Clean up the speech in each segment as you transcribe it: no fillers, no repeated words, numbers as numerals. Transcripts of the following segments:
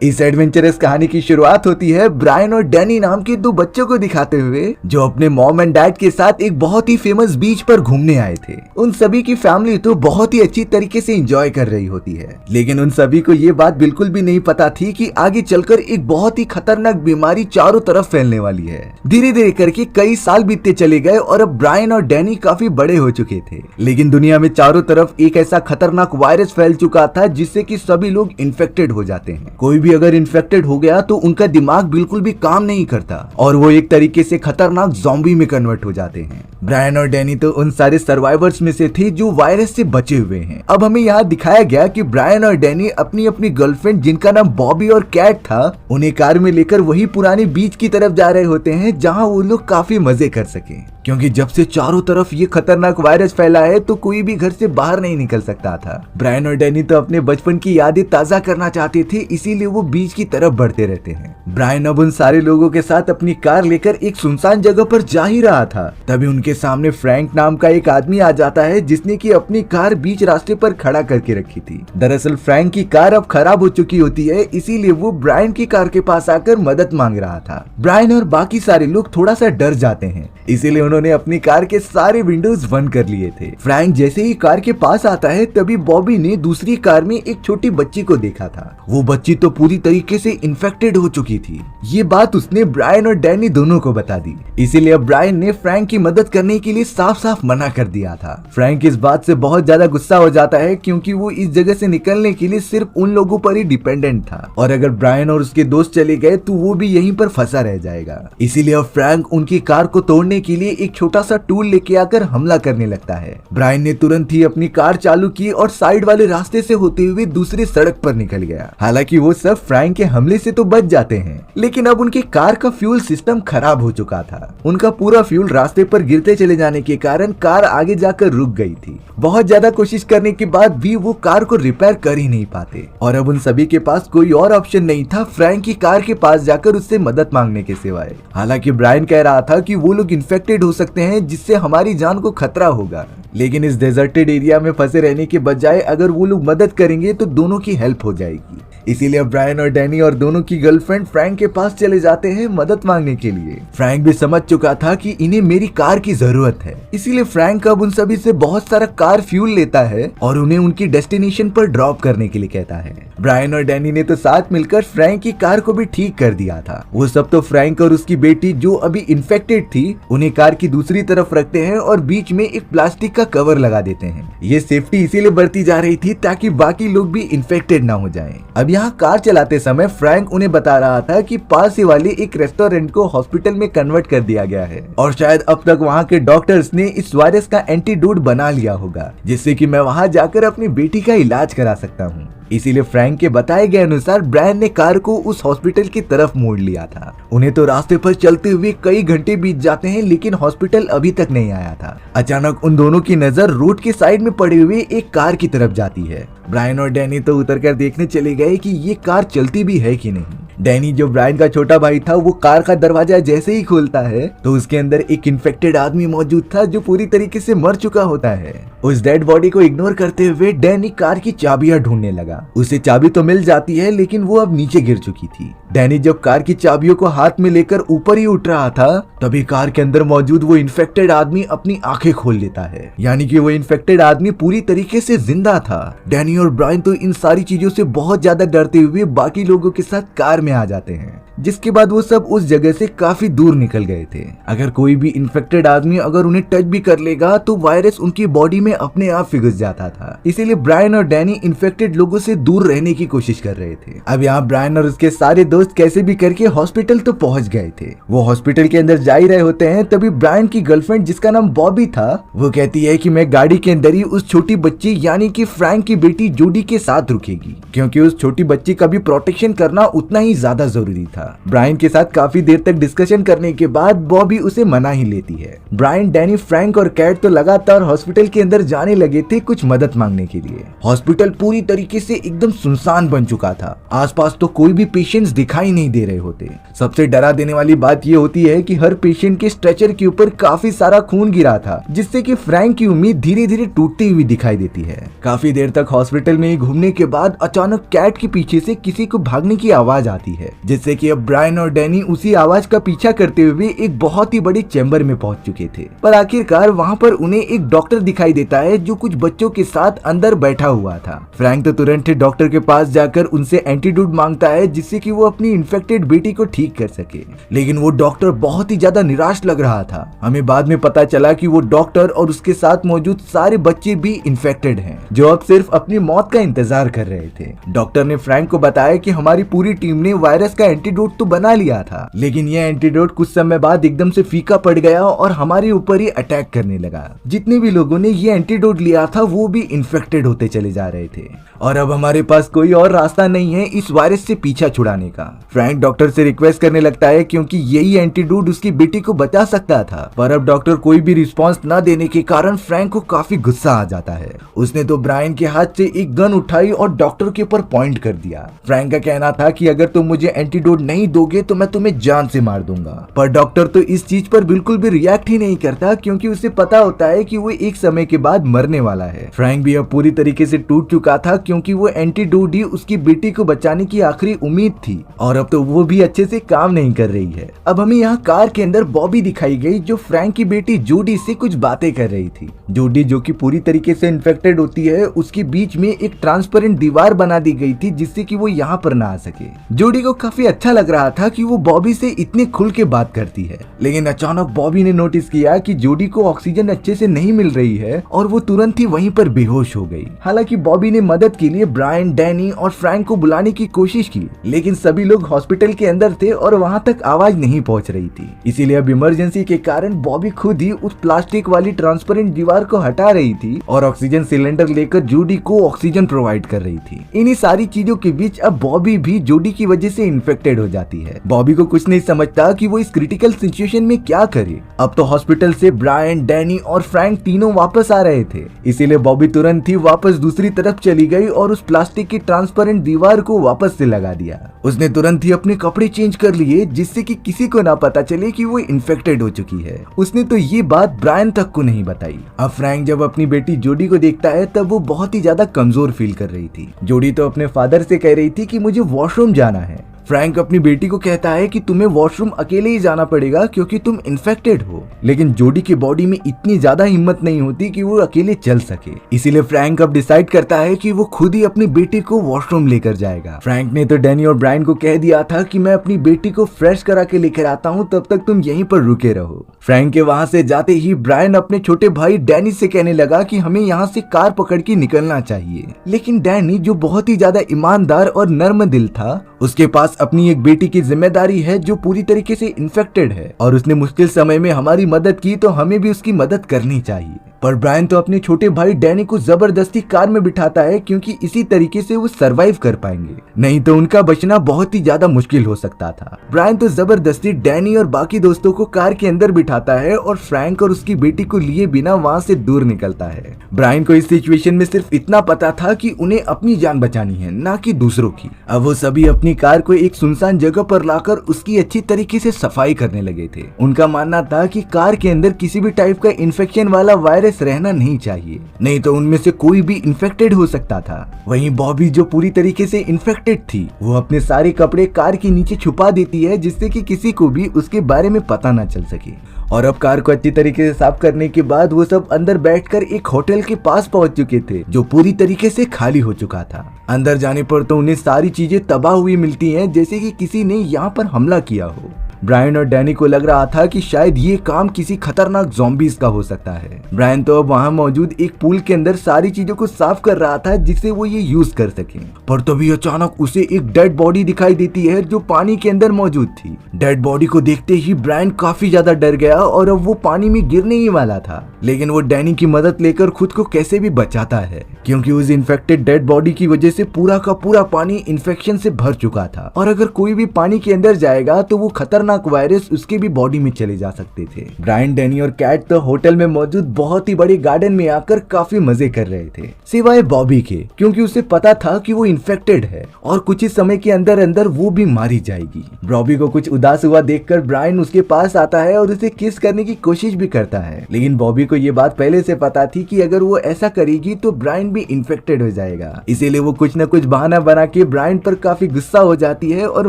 इस एडवेंचरस कहानी की शुरुआत होती है ब्रायन और डैनी नाम के दो बच्चों को दिखाते हुए जो अपने मॉम एंड डैड के साथ एक बहुत ही फेमस बीच पर घूमने आए थे। उन सभी की फैमिली तो बहुत ही अच्छी तरीके से एंजॉय कर रही होती है, लेकिन उन सभी को ये बात बिल्कुल भी नहीं पता थी कि आगे चलकर एक बहुत ही खतरनाक बीमारी चारों तरफ फैलने वाली है। धीरे धीरे करके कई साल बीतते चले गए और अब ब्रायन और डैनी काफी बड़े हो चुके थे, लेकिन दुनिया में चारों तरफ एक ऐसा खतरनाक वायरस फैल चुका था जिससे कि सभी लोग इन्फेक्टेड हो जाते हैं। कोई भी अगर इन्फेक्टेड हो गया तो उनका दिमाग बिल्कुल भी काम नहीं करता और वो एक तरीके से खतरनाक ज़ॉम्बी में कन्वर्ट हो जाते हैं। ब्रायन और डैनी तो उन सारे सर्वाइवर्स में से थे जो वायरस से बचे हुए हैं। अब हमें यहाँ दिखाया गया कि ब्रायन और डैनी अपनी अपनी गर्लफ्रेंड जिनका नाम बॉबी और कैट था उन्हें कार में लेकर वही पुराने बीच की तरफ जा रहे होते हैं जहाँ वो लोग काफी मजे कर सके, क्योंकि जब से चारों तरफ ये खतरनाक वायरस फैला है तो कोई भी घर से बाहर नहीं निकल सकता था। ब्रायन और डैनी तो अपने बचपन की यादें ताजा करना चाहते थे, इसीलिए वो बीच की तरफ बढ़ते रहते हैं। ब्रायन अब उन सारे लोगों के साथ अपनी कार लेकर एक सुनसान जगह पर जा ही रहा था, तभी उनके सामने फ्रैंक नाम का एक आदमी आ जाता है जिसने की अपनी कार बीच रास्ते पर खड़ा करके रखी थी। दरअसल फ्रैंक की कार अब खराब हो चुकी होती है, इसीलिए वो ब्रायन की कार के पास आकर मदद मांग रहा था। ब्रायन और बाकी सारे लोग थोड़ा सा डर जाते हैं, इसीलिए उन्होंने अपनी कार के सारे विंडोज बंद कर लिए थे। फ्रैंक जैसे ही कार के पास आता है तभी बॉबी ने दूसरी कार में एक छोटी बच्ची को देखा था। वो बच्ची तो पूरी तरीके से इन्फेक्टेड हो चुकी थी। ये बात उसने ब्रायन और डैनी दोनों को बता दी, इसीलिए अब ब्रायन ने फ्रैंक की मदद करने के लिए साफ साफ मना कर दिया था। फ्रैंक इस बात से बहुत ज्यादा गुस्सा हो जाता है क्योंकि वो इस जगह से निकलने के लिए सिर्फ उन लोगों पर ही डिपेंडेंट था और अगर ब्रायन और उसके दोस्त चले गए तो वो भी यहीं पर फंसा रह जाएगा। इसीलिए अब फ्रैंक उनकी कार को तोड़ने के लिए एक छोटा सा टूल लेके आकर हमला करने लगता है। ब्रायन ने तुरंत ही अपनी कार चालू की और साइड वाले रास्ते से होते हुए दूसरी सड़क पर निकल गया। हालांकि वो सब फ्रैंक के हमले से तो बच जाते हैं, लेकिन अब उनकी कार का फ्यूल सिस्टम खराब हो चुका था। उनका पूरा फ्यूल रास्ते पर गिरते चले जाने के कारण कार आगे जाकर रुक गई थी। बहुत ज्यादा कोशिश करने के बाद भी वो कार को रिपेयर कर ही नहीं पाते और अब उन सभी के पास कोई और ऑप्शन नहीं था फ्रैंक की कार के पास जाकर उससे मदद मांगने के सिवाय। हालांकि ब्रायन कह रहा था कि वो लोग इन्फेक्टेड हो सकते हैं जिससे हमारी जान को खतरा होगा, लेकिन इस डेजर्टेड एरिया में फंसे रहने के बजाय अगर वो लोग मदद करेंगे तो दोनों की हेल्प हो जाएगी। इसीलिए ब्रायन और डैनी और दोनों की गर्लफ्रेंड फ्रैंक के पास चले जाते हैं मदद मांगने के लिए। फ्रैंक भी समझ चुका था कि इन्हें मेरी कार की जरूरत है, इसीलिए फ्रैंक अब उन सभी से बहुत सारा कार फ्यूल लेता है और उन्हें उनकी डेस्टिनेशन पर ड्रॉप करने के लिए कहता है। ब्रायन और डैनी ने तो साथ मिलकर फ्रैंक की कार को भी ठीक कर दिया था। वो सब तो फ्रैंक और उसकी बेटी जो अभी इन्फेक्टेड थी उन्हें कार की दूसरी तरफ रखते हैं और बीच में एक प्लास्टिक का कवर लगा देते हैं। ये सेफ्टी इसीलिए बढ़ती जा रही थी ताकि बाकी लोग भी इन्फेक्टेड ना हो जाएं। अब यहाँ कार चलाते समय फ्रैंक उन्हें बता रहा था कि पास ही वाले एक रेस्टोरेंट को हॉस्पिटल में कन्वर्ट कर दिया गया है और शायद अब तक वहाँ के डॉक्टर्स ने इस वायरस का एंटीडोट बना लिया होगा जिससे कि मैं वहाँ जाकर अपनी बेटी का इलाज करा सकता हूँ। इसीलिए फ्रैंक के बताए गए अनुसार ब्रायन ने कार को उस हॉस्पिटल की तरफ मोड़ लिया था। उन्हें तो रास्ते पर चलते हुए कई घंटे बीत जाते हैं, लेकिन हॉस्पिटल अभी तक नहीं आया था। अचानक उन दोनों की नजर रोड के साइड में पड़े हुए एक कार की तरफ जाती है। ब्रायन और डैनी तो उतरकर देखने चले गए कि ये कार चलती भी है कि नहीं। डैनी जो ब्रायन का छोटा भाई था वो कार का दरवाजा जैसे ही खोलता है तो उसके अंदर एक इन्फेक्टेड आदमी मौजूद था जो पूरी तरीके से मर चुका होता है। उस डेड बॉडी को इग्नोर करते हुए डैनी कार की चाबियां ढूंढने लगा। उसे चाबी तो मिल जाती है लेकिन वो अब नीचे गिर चुकी थी। डैनी जब कार की चाबियों को हाथ में लेकर ऊपर ही उठ रहा था तभी कार के अंदर मौजूद वो इन्फेक्टेड आदमी अपनी आंखें खोल लेता है, यानी कि वो इन्फेक्टेड आदमी पूरी तरीके से जिंदा था। डैनी और ब्रायन तो इन सारी चीजों से बहुत ज्यादा डरते हुए बाकी लोगों के साथ कार में आ जाते हैं, जिसके बाद वो सब उस जगह से काफी दूर निकल गए थे। अगर कोई भी इन्फेक्टेड आदमी अगर उन्हें टच भी कर लेगा तो वायरस उनकी बॉडी में अपने आप घुस जाता था। इसीलिए ब्रायन और डैनी इन्फेक्टेड लोगों से दूर रहने की कोशिश कर रहे थे। अब यहाँ ब्रायन और उसके सारे दोस्त कैसे भी करके हॉस्पिटल तो पहुंच गए थे। वो हॉस्पिटल के अंदर जा ही रहे होते हैं तभी ब्रायन की गर्लफ्रेंड जिसका नाम बॉबी था वो कहती है कि मैं गाड़ी के अंदर ही उस छोटी बच्ची यानी कि फ्रैंक की बेटी जूडी के साथ रुकेगी, क्योंकि उस छोटी बच्ची का भी प्रोटेक्शन करना उतना ही ज्यादा जरूरी था। ब्रायन के साथ काफी देर तक डिस्कशन करने के बाद बॉबी उसे मना ही लेती है। ब्रायन, डैनी, फ्रैंक और कैट तो लगातार हॉस्पिटल के अंदर जाने लगे थे कुछ मदद मांगने के लिए। हॉस्पिटल पूरी तरीके से एकदम सुनसान बन चुका था। आसपास तो कोई भी पेशेंट्स दिखाई नहीं दे रहे होते। सबसे डरा देने वाली बात ये होती है कि हर पेशेंट के स्ट्रेचर के ऊपर काफी सारा खून गिरा था, जिससे कि फ्रैंक की उम्मीद धीरे धीरे टूटती हुई दिखाई देती है। काफी देर तक हॉस्पिटल में ही घूमने के बाद अचानक कैट के पीछे से किसी को भागने की आवाज आती है, जिससे कि अब ब्रायन और डैनी उसी आवाज का पीछा करते हुए एक बहुत ही बड़ी चैम्बर में पहुंच चुके थे। पर आखिरकार वहां पर उन्हें एक डॉक्टर दिखाई देता है जो कुछ बच्चों के साथ अंदर बैठा हुआ था। फ्रैंक तो तुरंत डॉक्टर के पास जाकर उनसे एंटीडोट मांगता है, जिससे कि वो अपनी इन्फेक्टेड बेटी को ठीक कर सके। लेकिन वो डॉक्टर बहुत ही ज्यादा निराश लग रहा था। हमें बाद में पता चला कि वो डॉक्टर और उसके साथ मौजूद सारे बच्चे भी इन्फेक्टेड हैं, जो अब सिर्फ अपनी मौत का इंतजार कर रहे थे। डॉक्टर ने फ्रैंक को बताया कि हमारी पूरी टीम ने वायरस का एंटीडोट तो बना लिया था, लेकिन यह एंटीडोट कुछ समय बाद एकदम से फीका पड़ गया और हमारे ऊपर ही अटैक करने लगा। जितने भी लोगों ने ये एंटीडोट लिया था वो भी इन्फेक्टेड होते चले जा रहे थे और अब हमारे पास कोई और रास्ता नहीं है इस वायरस से पीछा छुड़ाने का। फ्रैंक डॉक्टर से रिक्वेस्ट करने लगता है क्योंकि यही एंटीडोट उसकी बेटी को बचा सकता था। पर अब डॉक्टर कोई भी रिस्पांस न देने के कारण फ्रैंक को काफी गुस्सा आ जाता है। उसने तो ब्रायन के हाथ से एक गन उठाई और डॉक्टर के ऊपर पॉइंट कर दिया। फ्रैंक का कहना था कि अगर तुम मुझे एंटीडोट नहीं दोगे तो मैं तुम्हें जान से मार दूंगा। पर डॉक्टर तो इस चीज पर बिल्कुल भी रिएक्ट ही नहीं करता, क्योंकि उसे पता होता है कि वो एक समय के बाद मरने वाला है। फ्रैंक भी अब पूरी तरीके से टूट चुका था, क्योंकि वो एंटीडोट ही उसकी बेटी को बचाने की आखिरी उम्मीद थी और अब तो वो भी अच्छे से काम नहीं कर रही है। अब हमें यहाँ कार के अंदर बॉबी दिखाई गई, जो फ्रैंक की बेटी जूडी से कुछ बातें कर रही थी। जूडी, जो कि पूरी तरीके से इन्फेक्टेड होती है, उसके बीच में एक ट्रांसपेरेंट दीवार बना दी गई थी, जिससे कि वो यहाँ पर ना आ सके। जूडी को काफी अच्छा लग रहा था कि वो बॉबी से इतने खुल के बात करती है, लेकिन अचानक बॉबी ने नोटिस किया कि जूडी को ऑक्सीजन अच्छे से नहीं मिल रही है और वो तुरंत ही वहीं पर बेहोश हो गई। हालांकि बॉबी ने मदद के लिए ब्रायन, डैनी और फ्रैंक को बुलाने की कोशिश की, लेकिन सभी लोग हॉस्पिटल के अंदर थे और वहां तक आवाज नहीं पहुंच रही थी। इसीलिए अब इमरजेंसी के कारण बॉबी खुद ही उस प्लास्टिक वाली ट्रांसपेरेंट दीवार को हटा रही थी और ऑक्सीजन सिलेंडर लेकर जूडी को ऑक्सीजन प्रोवाइड कर रही थी। इन्हीं सारी चीजों के बीच अब बॉबी भी जूडी की वजह से इन्फेक्टेड हो जाती है। बॉबी को कुछ नहीं समझता कि वो इस क्रिटिकल सिचुएशन में क्या करे। अब तो हॉस्पिटल से ब्रायन, डैनी और फ्रैंक तीनों वापस आ रहे थे, इसीलिए बॉबी तुरंत ही वापस दूसरी तरफ चली गई और उस प्लास्टिक की ट्रांसपेरेंट दीवार को वापस से लगा दिया। उसने तुरंत ही अपने कपड़े चेंज कर लिए, जिससे कि किसी को ना पता चले कि वो इन्फेक्टेड हो चुकी है। उसने तो ये बात ब्रायन तक को नहीं बताई। अब फ्रैंक जब अपनी बेटी जूडी को देखता है तब वो बहुत ही ज्यादा कमजोर फील कर रही थी। जूडी तो अपने फादर से कह रही थी कि मुझे वॉशरूम जाना है। फ्रैंक अपनी बेटी को कहता है कि तुम्हें वॉशरूम अकेले ही जाना पड़ेगा क्योंकि तुम इन्फेक्टेड हो, लेकिन जूडी की बॉडी में इतनी ज्यादा हिम्मत नहीं होती कि वो अकेले चल सके। इसीलिए फ्रैंक अब डिसाइड करता है कि वो खुद ही अपनी बेटी को वॉशरूम लेकर जाएगा। फ्रैंक ने तो डैनी और ब्रायन को कह दिया था कि मैं अपनी बेटी को फ्रेश करा के लेकर आता हूँ, तब तक तुम यहीं पर रुके रहो। फ्रैंक के वहां से जाते ही ब्रायन अपने छोटे भाई डैनी से कहने लगा कि हमें यहाँ से कार पकड़ के निकलना चाहिए, लेकिन डैनी, जो बहुत ही ज्यादा ईमानदार और नर्म दिल था, उसके पास अपनी एक बेटी की जिम्मेदारी है जो पूरी तरीके से इन्फेक्टेड है और उसने मुश्किल समय में हमारी मदद की, तो हमें भी उसकी मदद करनी चाहिए। पर ब्रायन तो अपने छोटे भाई डैनी को जबरदस्ती कार में बिठाता है, क्योंकि इसी तरीके से वो सरवाइव कर पाएंगे, नहीं तो उनका बचना बहुत ही ज्यादा मुश्किल हो सकता था। ब्रायन तो जबरदस्ती डैनी और बाकी दोस्तों को कार के अंदर बिठाता है और फ्रैंक और उसकी बेटी को लिए बिना वहाँ से दूर निकलता है। ब्रायन को इस सिचुएशन में सिर्फ इतना पता था कि उन्हें अपनी जान बचानी है, ना कि दूसरों की। अब वो सभी अपनी कार को एक सुनसान जगह पर लाकर उसकी अच्छी तरीके से सफाई करने लगे थे। उनका मानना था कि कार के अंदर किसी भी टाइप का इन्फेक्शन वाला वायरस रहना नहीं चाहिए, नहीं तो उनमें से कोई भी इन्फेक्टेड हो सकता था। वहीं बॉबी, जो पूरी तरीके से इन्फेक्टेड थी, वो अपने सारे कपड़े कार के नीचे छुपा देती है, जिससे कि किसी को भी उसके बारे में पता ना चल सके। और अब कार को अच्छी तरीके से साफ करने के बाद वो सब अंदर बैठकर एक होटल के पास पहुंच चुके थे, जो पूरी तरीके से खाली हो चुका था। अंदर जाने पर तो उन्हें सारी चीजें तबाह हुई मिलती हैं, जैसे कि किसी ने यहाँ पर हमला किया हो। ब्रायन और डैनी को लग रहा था कि शायद ये काम किसी खतरनाक ज़ॉम्बीज का हो सकता है। ब्रायन तो अब वहाँ मौजूद एक पूल के अंदर सारी चीजों को साफ कर रहा था जिससे वो ये यूज कर सके, पर तभी अचानक उसे एक डेड बॉडी दिखाई देती है जो पानी के अंदर मौजूद थी। डेड बॉडी को देखते ही ब्रायन काफी ज्यादा डर गया और अब वो पानी में गिरने ही वाला था, लेकिन वो डैनी की मदद लेकर खुद को कैसे भी बचाता है, क्योंकि उस इन्फेक्टेड डेड बॉडी की वजह से पूरा का पूरा पानी इन्फेक्शन से भर चुका था और अगर कोई भी पानी के अंदर जाएगा तो वो खतरनाक वायरस उसके भी बॉडी में चले जा सकते थे। ब्रायन, डैनी और कैट तो होटल में मौजूद बहुत ही बड़े गार्डन में आकर काफी मजे कर रहे थे, सिवाय बॉबी के, क्योंकि उसे पता था कि वो इन्फेक्टेड है और कुछ ही समय के अंदर अंदर वो भी मारी जाएगी। बॉबी को कुछ उदास हुआ देखकर ब्रायन उसके पास आता है और उसे किस करने की कोशिश भी करता है, लेकिन बॉबी को ये बात पहले से पता थी कि अगर वो ऐसा करेगी तो ब्रायन भी इन्फेक्टेड हो जाएगा, इसीलिए वो कुछ न कुछ बहाना बना के ब्रायन पर काफी गुस्सा हो जाती है और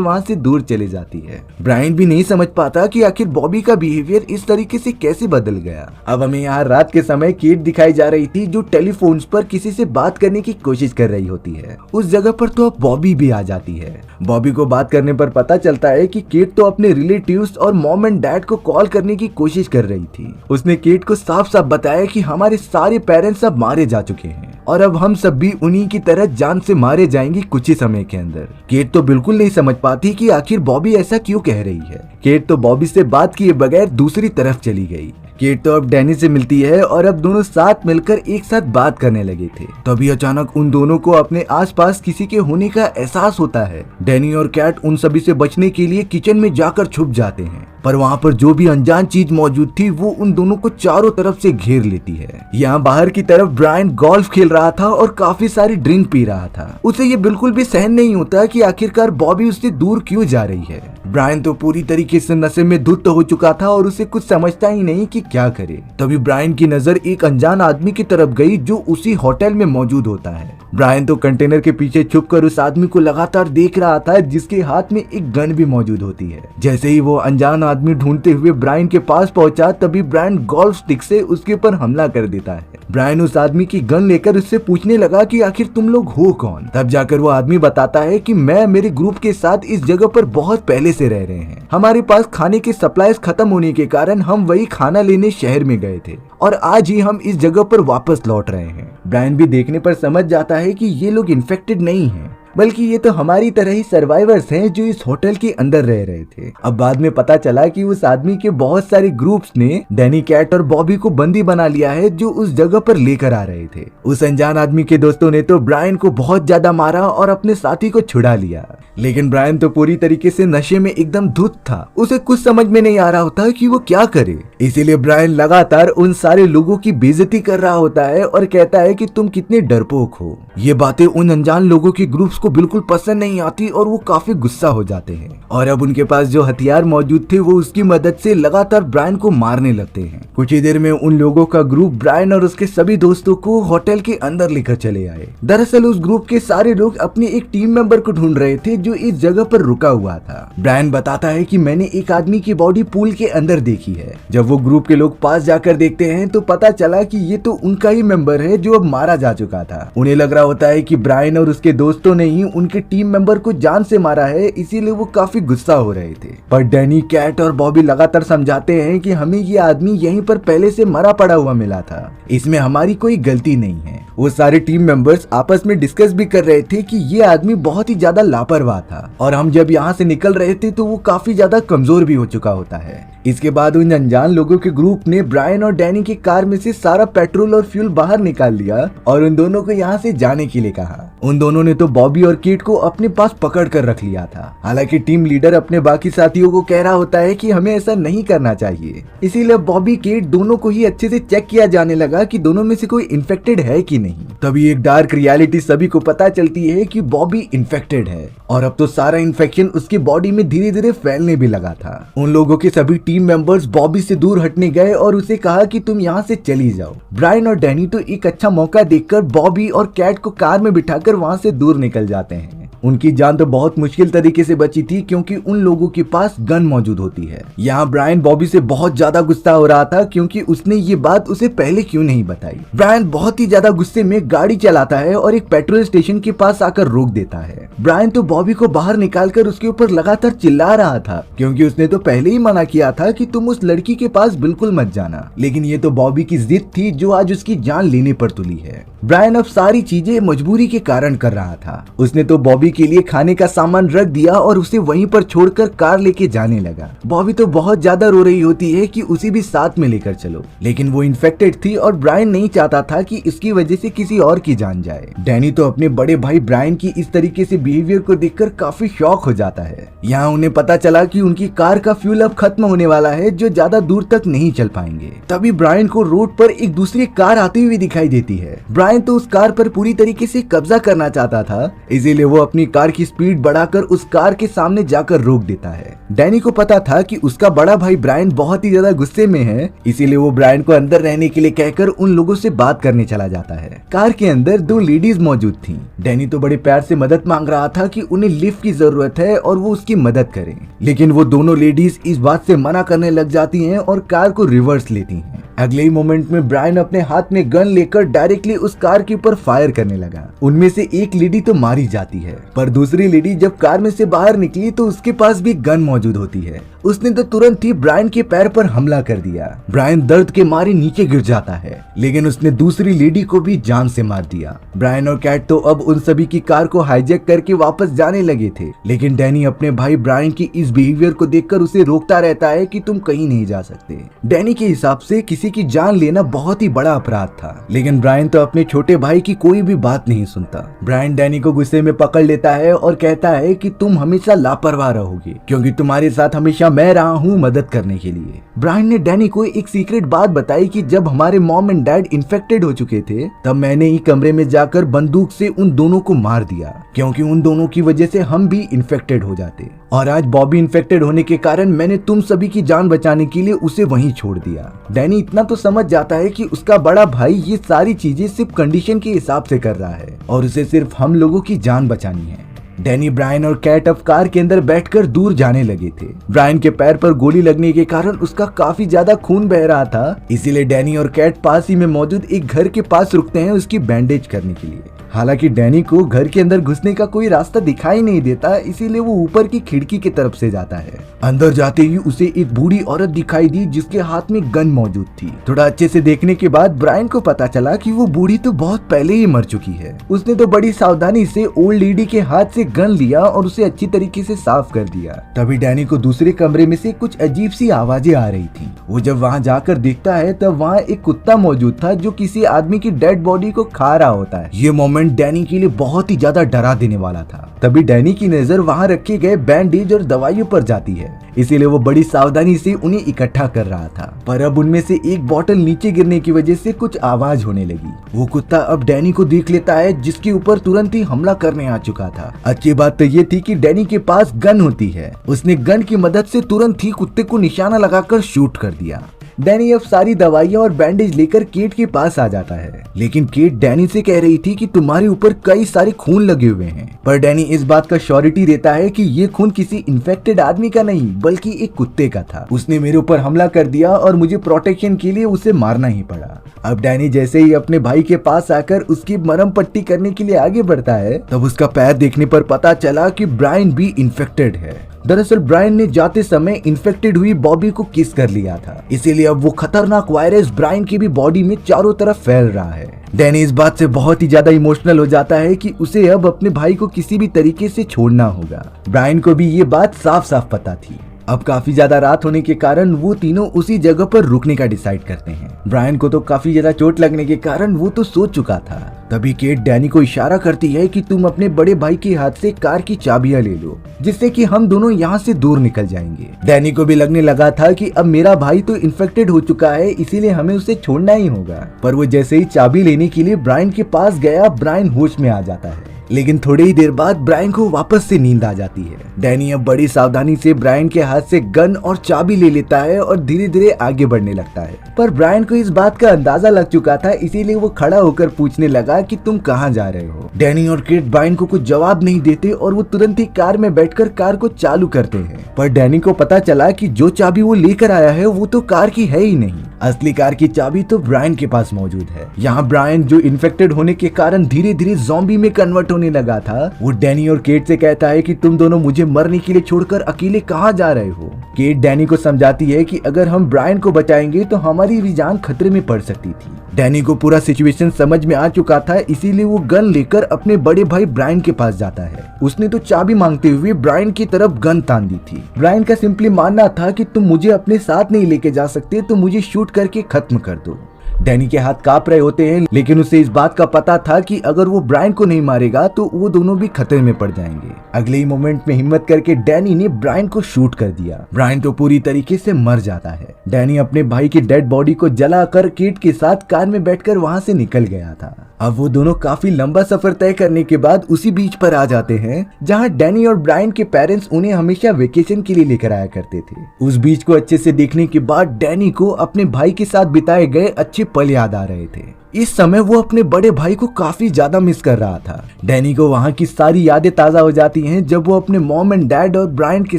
वहाँ से दूर चली जाती है। ब्रायन भी नहीं समझ पाता कि आखिर बॉबी का बिहेवियर इस तरीके से कैसे बदल गया। अब हमें यहाँ रात के समय केट दिखाई जा रही थी जो टेलीफोन्स पर किसी से बात करने की कोशिश कर रही होती है। उस जगह पर तो अब बॉबी भी आ जाती है। बॉबी को बात करने पर पता चलता है कि केट तो अपने रिलेटिव्स और मॉम एंड डैड को कॉल करने की कोशिश कर रही थी। उसने केट को साफ साफ बताया कि हमारे सारे पेरेंट्स अब मारे जा चुके हैं और अब हम सब भी उन्हीं की तरह जान से मारे जाएंगे कुछ ही समय के अंदर। केट तो बिल्कुल नहीं समझ पाती कि आखिर बॉबी ऐसा क्यों कह रही है। केट तो बॉबी से बात किए बगैर दूसरी तरफ चली गई। केट तो अब डैनी से मिलती है और अब दोनों साथ मिलकर एक साथ बात करने लगे थे। तभी अचानक उन दोनों को अपने आसपास किसी के होने का एहसास होता है। डैनी और कैट उन सभी से बचने के लिए किचन में जाकर छुप जाते हैं, पर वहाँ पर जो भी अनजान चीज मौजूद थी वो उन दोनों को चारों तरफ से घेर लेती है। यहाँ बाहर की तरफ ब्रायन गोल्फ खेल रहा था और काफी सारी ड्रिंक पी रहा था। उसे ये बिल्कुल भी सहन नहीं होता कि आखिरकार बॉबी उससे दूर क्यों जा रही है। ब्रायन तो पूरी तरीके से नशे में धुत हो चुका था और उसे कुछ समझता ही नहीं कि क्या करे। तभी ब्रायन की नजर एक अनजान आदमी की तरफ गई जो उसी होटल में मौजूद होता है। ब्रायन तो कंटेनर के पीछे छुपकर उस आदमी को लगातार देख रहा था जिसके हाथ में एक गन भी मौजूद होती है। जैसे ही वो अनजान आदमी ढूंढते हुए ब्रायन के पास पहुंचा तभी ब्रायन गोल्फ स्टिक से उसके ऊपर हमला कर देता है। ब्रायन उस आदमी की गन लेकर उससे पूछने लगा कि आखिर तुम लोग हो कौन। तब जाकर वो आदमी बताता है कि मैं मेरे ग्रुप के साथ इस जगह पर बहुत पहले से रह रहे हैं। हमारे पास खाने के सप्लाईज खत्म होने के कारण हम वही खाना लेने शहर में गए थे और आज ही हम इस जगह पर वापस लौट रहे हैं। ब्रायन भी देखने पर समझ जाता है कि ये लोग इन्फेक्टेड नहीं हैं, बल्कि ये तो हमारी तरह ही सर्वाइवर्स हैं जो इस होटल के अंदर रह रहे थे। अब बाद में पता चला कि उस आदमी के बहुत सारे ग्रुप्स ने डैनी, कैट और बॉबी को बंदी बना लिया है जो उस जगह पर लेकर आ रहे थे। उस अनजान आदमी के दोस्तों ने तो ब्रायन को बहुत ज्यादा मारा और अपने साथी को छुड़ा लिया, लेकिन ब्रायन तो पूरी तरीके से नशे में एकदम धुत था। उसे कुछ समझ में नहीं आ रहा होता कि वो क्या करे, इसीलिए ब्रायन लगातार उन सारे लोगों की बेइज्जती कर रहा होता है और कहता है कि तुम कितने डरपोक हो। ये बातें उन अनजान लोगों के ग्रुप्स को बिल्कुल पसंद नहीं आती और वो काफी गुस्सा हो जाते हैं और अब उनके पास जो हथियार मौजूद थे वो उसकी मदद से लगातार ब्रायन को मारने लगते हैं। कुछ ही देर में उन लोगों का ग्रुप ब्रायन और उसके सभी दोस्तों को होटल के अंदर लेकर चले आए। दरअसल उस ग्रुप के सारे लोग अपने एक टीम मेंबर को ढूंढ रहे थे जो इस जगह पर रुका हुआ था। ब्रायन बताता है कि मैंने एक आदमी की बॉडी पूल के अंदर देखी है। जब वो ग्रुप के लोग पास जाकर देखते हैं तो पता चला कि ये तो उनका ही मेंबर है जो अब मारा जा चुका था। उन्हें लग रहा होता है कि ब्रायन और उसके दोस्तों ने ही उनके टीम मेंबर को जान से मारा है, इसीलिए वो काफी गुस्सा हो रहे थे। पर डैनी, कैट और बॉबी लगातार समझाते हैं कि हमें ये आदमी यहीं पर पहले से मरा पड़ा हुआ मिला था, इसमें हमारी कोई गलती नहीं है। वो सारे टीम मेंबर्स आपस में डिस्कस भी कर रहे थे कि ये आदमी बहुत ही ज्यादा लापरवाह था और हम जब यहाँ से निकल रहे थे तो वो काफी ज्यादा कमजोर भी हो चुका होता है। इसके बाद उन अनजान लोगों के ग्रुप ने ब्रायन और डैनी की कार में से सारा पेट्रोल और फ्यूल बाहर निकाल लिया और उन दोनों को यहाँ से जाने के लिए कहा। उन दोनों ने तो बॉबी और केट को अपने पास पकड़ कर रख लिया था। हालांकि टीम लीडर अपने बाकी साथियों को कह रहा होता है कि हमें ऐसा नहीं करना चाहिए, इसीलिए बॉबी, केट दोनों को ही अच्छे से चेक किया जाने लगा कि दोनों में से कोई इन्फेक्टेड है कि नहीं। तभी एक डार्क रियलिटी सभी को पता चलती है कि बॉबी इन्फेक्टेड है और अब तो सारा इन्फेक्शन उसकी बॉडी में धीरे धीरे फैलने भी लगा था। उन लोगों के सभी टीम मेंबर्स बॉबी से दूर हटने गए और उसे कहा कि तुम यहाँ से चली जाओ। ब्रायन और डैनी तो एक अच्छा मौका देखकर बॉबी और कैट को कार में बिठाकर वहाँ से दूर निकल जाते हैं। उनकी जान तो बहुत मुश्किल तरीके से बची थी क्योंकि उन लोगों के पास गन मौजूद होती है। यहाँ ब्रायन बॉबी से बहुत ज्यादा गुस्सा हो रहा था क्योंकि उसने ये बात उसे पहले क्यों नहीं बताई। ब्रायन बहुत ही ज्यादा गुस्से में गाड़ी चलाता है और एक पेट्रोल स्टेशन के पास आकर रोक देता है। ब्रायन तो बॉबी को बाहर निकालकर उसके ऊपर लगातार चिल्ला रहा था क्योंकि उसने तो पहले ही मना किया था कि तुम उस लड़की के पास बिल्कुल मत जाना, लेकिन ये तो बॉबी की जिद थी जो आज उसकी जान लेने पर तुली है। ब्रायन अब सारी चीजें मजबूरी के कारण कर रहा था। उसने तो बॉबी के लिए खाने का सामान रख दिया और उसे वहीं पर छोड़कर कार लेके जाने लगा। बॉबी तो बहुत ज्यादा रो रही होती है कि उसे भी साथ में लेकर चलो, लेकिन वो इन्फेक्टेड थी और ब्रायन नहीं चाहता था कि इसकी वजह से किसी और की जान जाए। डैनी तो अपने बड़े भाई ब्रायन की इस तरीके से बिहेवियर को देखकर काफी शॉक हो जाता है। यहाँ उन्हें पता चला कि उनकी कार का फ्यूल अब खत्म होने वाला है, जो ज्यादा दूर तक नहीं चल पाएंगे। तभी ब्रायन को रोड पर एक दूसरी कार आती हुई दिखाई देती है। ब्रायन तो उस कार पर पूरी तरीके से कब्जा करना चाहता था, इसीलिए वो अपनी कार की स्पीड बढ़ाकर उस कार के सामने जाकर रोक देता है। डैनी को पता था कि उसका बड़ा भाई ब्रायन बहुत ही ज्यादा गुस्से में है, इसीलिए वो ब्रायन को अंदर रहने के लिए कहकर उन लोगों से बात करने चला जाता है। कार के अंदर 2 लेडीज मौजूद थीं। डैनी तो बड़े प्यार से मदद मांग रहा था कि उन्हें लिफ्ट की जरूरत है और वो उसकी मदद करें, लेकिन वो दोनों लेडीज इस बात से मना करने लग जाती हैं और कार को रिवर्स लेती हैं। अगले ही मोमेंट में ब्रायन अपने हाथ में गन लेकर डायरेक्टली उस कार के ऊपर फायर करने लगा। उनमें से एक लेडी तो मारी जाती है, पर दूसरी लेडी जब कार में से बाहर निकली तो उसके पास भी गन मौजूद होती है। उसने तो तुरंत ही ब्रायन के पैर पर हमला कर दिया। ब्रायन दर्द के मारे नीचे गिर जाता है, लेकिन उसने दूसरी लेडी को भी जान से मार दिया। ब्रायन और कैट तो अब उन सभी की कार को हाईजैक करके वापस जाने लगे थे, लेकिन डैनी अपने भाई ब्रायन की इस बिहेवियर को देखकर उसे रोकता रहता है कि तुम कहीं नहीं जा सकते। डैनी के हिसाब से किसी की जान लेना बहुत ही बड़ा अपराध था, लेकिन ब्रायन तो अपने छोटे भाई की कोई भी बात नहीं सुनता। ब्रायन डैनी को गुस्से में पकड़ लेता है और कहता है कि तुम हमेशा लापरवाह रहोगे क्योंकि तुम्हारे साथ हमेशा मैं रहा हूँ मदद करने के लिए। ब्रायन ने डैनी को एक सीक्रेट बात बताई कि जब हमारे मॉम एंड डैड इन्फेक्टेड हो चुके थे तब मैंने ही कमरे में जाकर बंदूक से उन दोनों को मार दिया क्योंकि उन दोनों की वजह से हम भी इन्फेक्टेड हो जाते, और आज बॉबी इन्फेक्टेड होने के कारण मैंने तुम सभी की जान बचाने के लिए उसे वहीं छोड़ दिया। डैनी इतना तो समझ जाता है कि उसका बड़ा भाई ये सारी चीजें सिर्फ कंडीशन के हिसाब से कर रहा है और उसे सिर्फ हम लोगों की जान बचानी है। डैनी, ब्रायन और कैट अब कार के अंदर बैठकर दूर जाने लगे थे। ब्रायन के पैर पर गोली लगने के कारण उसका काफी ज्यादा खून बह रहा था, इसीलिए डैनी और कैट पास ही में मौजूद एक घर के पास रुकते हैं उसकी बैंडेज करने के लिए। हालांकि डैनी को घर के अंदर घुसने का कोई रास्ता दिखाई नहीं देता, इसीलिए वो ऊपर की खिड़की की तरफ से जाता है। अंदर जाते ही उसे एक बूढ़ी औरत दिखाई दी जिसके हाथ में गन मौजूद थी। थोड़ा अच्छे से देखने के बाद ब्रायन को पता चला कि वो बूढ़ी तो बहुत पहले ही मर चुकी है। उसने तो बड़ी सावधानी से ओल्ड लेडी के हाथ से गन लिया और उसे अच्छी तरीके से साफ कर दिया। तभी डैनी को दूसरे कमरे में से कुछ अजीब सी आवाजें आ रही थी। वो जब वहाँ जाकर देखता है तब वहाँ एक कुत्ता मौजूद था जो किसी आदमी की डेड बॉडी को खा रहा होता है। ये मोमेंट डैनी के लिए बहुत ही ज्यादा डरा देने वाला था। तभी डैनी की नजर वहाँ रखे गए बैंडेज और दवाइयों पर जाती है, इसीलिए वो बड़ी सावधानी से उन्हें इकट्ठा कर रहा था। पर अब उनमें से एक बोतल नीचे गिरने की वजह से कुछ आवाज होने लगी। वो कुत्ता अब डैनी को देख लेता है जिसके ऊपर तुरंत ही हमला करने आ चुका था। अच्छी बात तो ये थी कि डैनी के पास गन होती है। उसने गन की मदद से तुरंत ही कुत्ते को निशाना लगाकर शूट कर दिया। डैनी अब सारी दवाइयां और बैंडेज लेकर केट के पास आ जाता है, लेकिन केट डैनी से कह रही थी कि तुम्हारे ऊपर कई सारे खून लगे हुए हैं। पर डैनी इस बात का श्योरिटी देता है कि ये खून किसी इन्फेक्टेड आदमी का नहीं बल्कि एक कुत्ते का था। उसने मेरे ऊपर हमला कर दिया और मुझे प्रोटेक्शन के लिए उसे मारना ही पड़ा। अब डैनी जैसे ही अपने भाई के पास आकर उसकी मरहम पट्टी करने के लिए आगे बढ़ता है तब उसका पैर देखने पर पता चला कि ब्रायन भी इन्फेक्टेड है। दरअसल ब्रायन ने जाते समय इन्फेक्टेड हुई बॉबी को किस कर लिया था, इसीलिए अब वो खतरनाक वायरस ब्रायन की भी बॉडी में चारों तरफ फैल रहा है। डैनी इस बात से बहुत ही ज्यादा इमोशनल हो जाता है कि उसे अब अपने भाई को किसी भी तरीके से छोड़ना होगा। ब्रायन को भी ये बात साफ साफ पता थी। अब काफी ज्यादा रात होने के कारण वो तीनों उसी जगह पर रुकने का डिसाइड करते हैं। ब्रायन को तो काफी ज्यादा चोट लगने के कारण वो तो सो चुका था। तभी केट डैनी को इशारा करती है कि तुम अपने बड़े भाई के हाथ से कार की चाबियां ले लो, जिससे कि हम दोनों यहाँ से दूर निकल जाएंगे। डैनी को भी लगने लगा था कि अब मेरा भाई तो इन्फेक्टेड हो चुका है, इसीलिए हमें उसे छोड़ना ही होगा। पर वो जैसे ही चाबी लेने के लिए ब्रायन के पास गया, ब्रायन होश में आ जाता है। लेकिन थोड़ी ही देर बाद ब्रायन को वापस से नींद आ जाती है। डैनी अब बड़ी सावधानी से ब्रायन के हाथ से गन और चाबी ले लेता है और धीरे धीरे आगे बढ़ने लगता है। पर ब्रायन को इस बात का अंदाजा लग चुका था, इसीलिए वो खड़ा होकर पूछने लगा कि तुम कहाँ जा रहे हो। डैनी और केट ब्रायन को कुछ जवाब नहीं देते और वो तुरंत ही कार में बैठकर कार को चालू करते हैं। पर डैनी को पता चला कि जो चाबी वो लेकर आया है वो तो कार की है ही नहीं, असली कार की चाबी तो ब्रायन के पास मौजूद है। यहाँ ब्रायन जो इन्फेक्टेड होने के कारण धीरे धीरे ज़ॉम्बी में कन्वर्ट होने लगा था, वो डैनी और केट से कहता है कि तुम दोनों मुझे मरने के लिए छोड़कर अकेले कहाँ जा रहे हो। केट डैनी को समझाती है कि अगर हम ब्रायन को बचाएंगे तो हमारी भी जान खतरे में पड़ सकती थी। डैनी को पूरा सिचुएशन समझ में आ चुका था, इसीलिए वो गन लेकर अपने बड़े भाई ब्रायन के पास जाता है। उसने तो चाबी मांगते हुए ब्रायन की तरफ गन तान दी थी। ब्रायन का सिंपली मानना था कि तुम मुझे अपने साथ नहीं लेके जा सकते तो मुझे शूट करके खत्म कर दो। डैनी के हाथ कांप रहे होते हैं, लेकिन उसे इस बात का पता था कि अगर वो ब्रायन को नहीं मारेगा तो वो दोनों भी खतरे में पड़ जाएंगे। अगले ही मोमेंट में हिम्मत करके डैनी ने ब्रायन को शूट कर दिया। ब्रायन तो पूरी तरीके से मर जाता है। डैनी अपने भाई की डेड बॉडी को जलाकर केट के साथ कार में बैठकर वहां से निकल गया था। अब वो दोनों काफी लंबा सफर तय करने के बाद उसी बीच पर आ जाते हैं जहां डैनी और ब्रायन के पेरेंट्स उन्हें हमेशा वेकेशन के लिए लेकर आया करते थे। उस बीच को अच्छे से देखने के बाद डैनी को अपने भाई के साथ बिताए गए अच्छे पल याद आ रहे थे। इस समय वो अपने बड़े भाई को काफी ज्यादा मिस कर रहा था। डैनी को वहाँ की सारी यादें ताजा हो जाती हैं जब वो अपने मॉम एंड डैड और ब्रायन के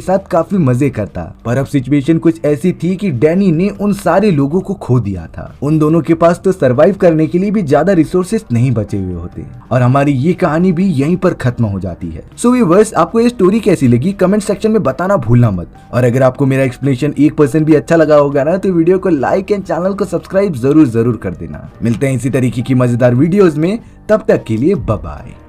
साथ काफी मजे करता। पर अब सिचुएशन कुछ ऐसी थी कि डैनी ने उन सारे लोगों को खो दिया था। उन दोनों के पास तो सरवाइव करने के लिए भी ज्यादा रिसोर्सेस नहीं बचे हुए होते और हमारी ये कहानी भी यहीं पर खत्म हो जाती है। सो व्यूअर्स, आपको ये स्टोरी कैसी लगी कमेंट सेक्शन में बताना भूलना मत। और अगर आपको मेरा एक्सप्लेनेशन 1% भी अच्छा लगा होगा ना तो वीडियो को लाइक एंड चैनल को सब्सक्राइब जरूर कर देना। मिलते हैं इसी तरीके की मजेदार वीडियोस में, तब तक के लिए बाय बाय।